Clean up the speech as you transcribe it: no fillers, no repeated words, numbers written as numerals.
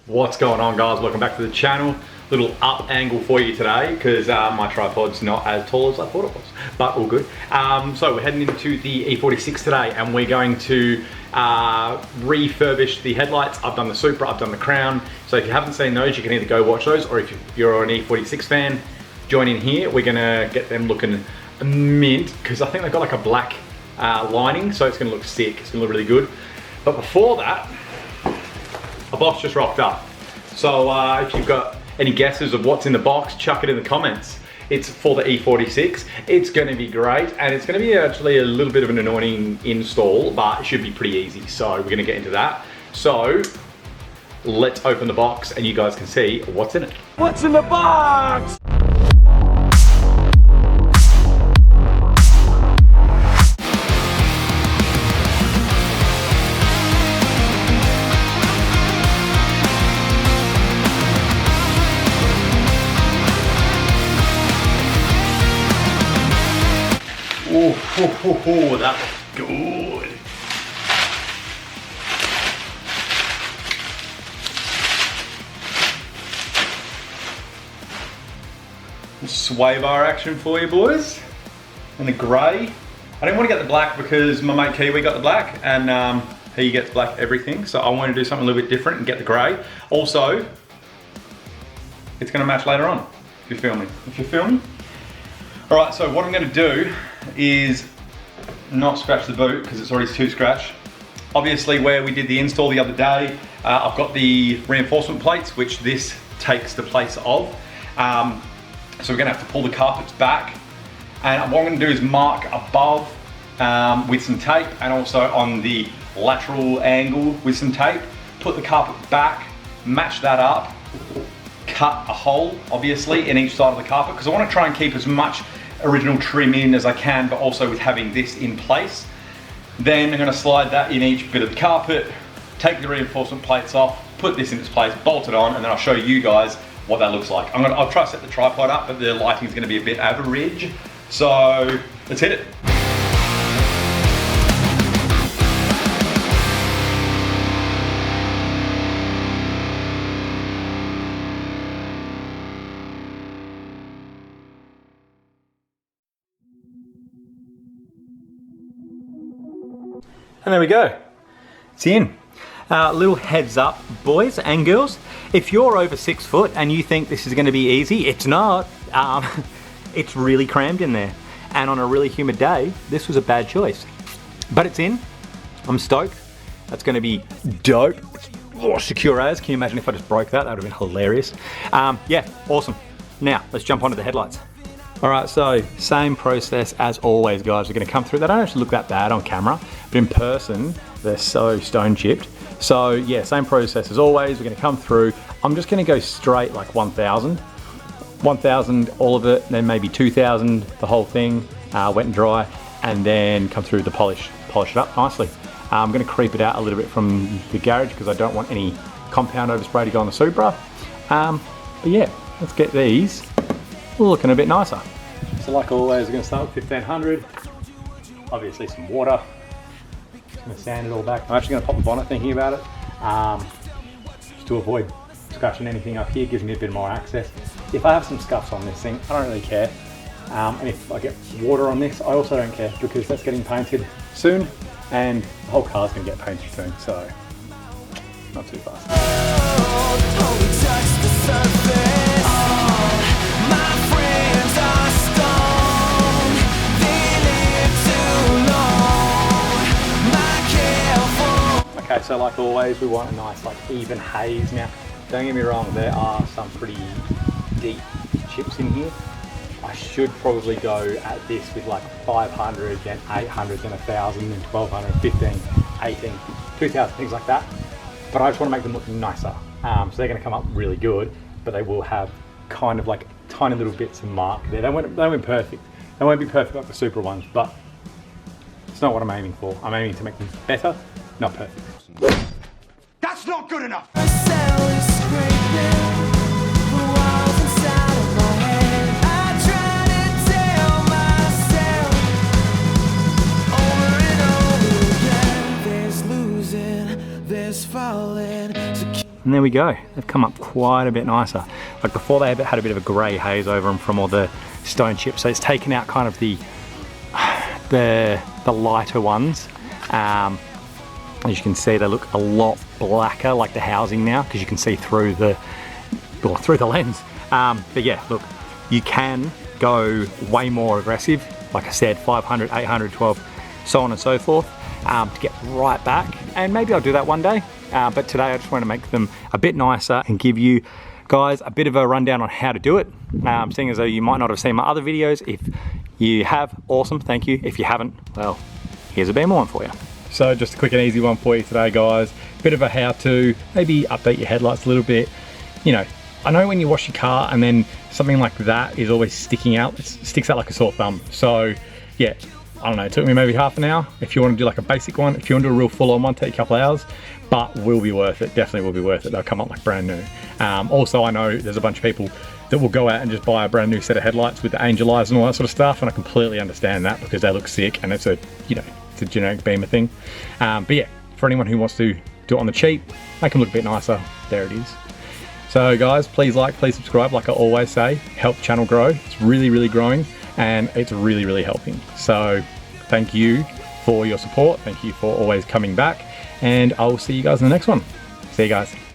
What's going on, guys? Welcome back to the channel. Little up angle for you today because my tripod's not as tall as I thought it was, but all good. So we're heading into the E46 today and we're going to refurbish the headlights. I've done the Supra, I've done the Crown. So if you haven't seen those, you can either go watch those, or if you're an E46 fan, join in here. We're gonna get them looking mint because I think they've got like a black lining, so it's gonna look sick. It's gonna look really good. But before that, a box just rocked up. So if you've got any guesses of what's in the box, chuck it in the comments. It's for the E46. It's gonna be great, and it's gonna be actually a little bit of an annoying install, but it should be pretty easy. So we're gonna get into that. So let's open the box and you guys can see what's in it. What's in the box? Oh, that looks good. Sway bar action for you boys. And the grey. I didn't want to get the black because my mate Kiwi got the black, and he gets black everything. So I wanted to do something a little bit different and get the grey. Also, it's going to match later on, if you feel me. All right, so what I'm going to do is not scratch the boot because it's already too scratched. Obviously, where we did the install the other day, I've got the reinforcement plates, which this takes the place of. So we're gonna have to pull the carpets back. And what I'm gonna do is mark above with some tape, and also on the lateral angle with some tape. Put the carpet back, match that up, cut a hole, obviously, in each side of the carpet, because I wanna try and keep as much original trim in as I can, but also with having this in place. Then I'm going to slide that in each bit of the carpet, take the reinforcement plates off, put this in its place, bolt it on, and then I'll show you guys what that looks like. I'll try to set the tripod up, but the lighting is going to be a bit average. So let's hit it. And there we go, it's in. Little heads up, boys and girls, if you're over 6 foot and you think this is gonna be easy, it's not. It's really crammed in there. And on a really humid day, this was a bad choice. But it's in, I'm stoked. That's gonna be dope. Oh, secure as, can you imagine if I just broke that? That would have been hilarious. Yeah, awesome. Now, let's jump onto the headlights. All right, so same process as always, guys. We're gonna come through. They don't actually look that bad on camera, but in person, they're so stone chipped. So yeah, same process as always. We're gonna come through. I'm just gonna go straight like 1,000. 1,000, all of it, then maybe 2,000, the whole thing, wet and dry, and then come through the polish it up nicely. I'm gonna creep it out a little bit from the garage because I don't want any compound overspray to go on the Supra. But yeah, let's get these looking a bit nicer. So like always, we're gonna start with 1,500. Obviously some water. Just gonna sand it all back. I'm actually gonna pop the bonnet thinking about it. Just to avoid scratching anything up here, gives me a bit more access. If I have some scuffs on this thing, I don't really care. And if I get water on this, I also don't care because that's getting painted soon and the whole car's gonna get painted soon, so not too fast. Okay, so like always, we want a nice like even haze. Now, don't get me wrong, there are some pretty deep chips in here. I should probably go at this with like 500, then 800, then 1,000, then 1,200, 15, 18, 2,000, things like that. But I just want to make them look nicer. So they're going to come up really good, but they will have kind of like tiny little bits of mark there. They won't be perfect. They won't be perfect like the Supra ones, but it's not what I'm aiming for. I'm aiming to make them better, not perfect. That's not good enough! And there we go. They've come up quite a bit nicer. Like before they had a bit of a grey haze over them from all the stone chips. So it's taken out kind of the lighter ones. As you can see, they look a lot blacker, like the housing now, because you can see through the lens. But yeah, look, you can go way more aggressive. Like I said, 500, 800, 12, so on and so forth, to get right back. And maybe I'll do that one day. But today I just want to make them a bit nicer and give you guys a bit of a rundown on how to do it. Seeing as though you might not have seen my other videos. If you have, awesome, thank you. If you haven't, well, here's a bit more one for you. So just a quick and easy one for you today, guys. Bit of a how-to, maybe update your headlights a little bit. You know, I know when you wash your car and then something like that is always sticking out, it sticks out like a sore thumb. So yeah, I don't know, it took me maybe half an hour. If you want to do like a basic one, if you want to do a real full-on one, take a couple hours, but will be worth it, definitely will be worth it. They'll come up like brand new. Also, I know there's a bunch of people that will go out and just buy a brand new set of headlights with the angel eyes and all that sort of stuff, and I completely understand that because they look sick and it's a, you know, it's a generic Beamer thing. But yeah, for anyone who wants to do it on the cheap, make them look a bit nicer, there it is. So guys, please like, please subscribe, like I always say, help the channel grow. It's really, really growing and it's really, really helping. So thank you for your support. Thank you for always coming back, and I will see you guys in the next one. See you guys.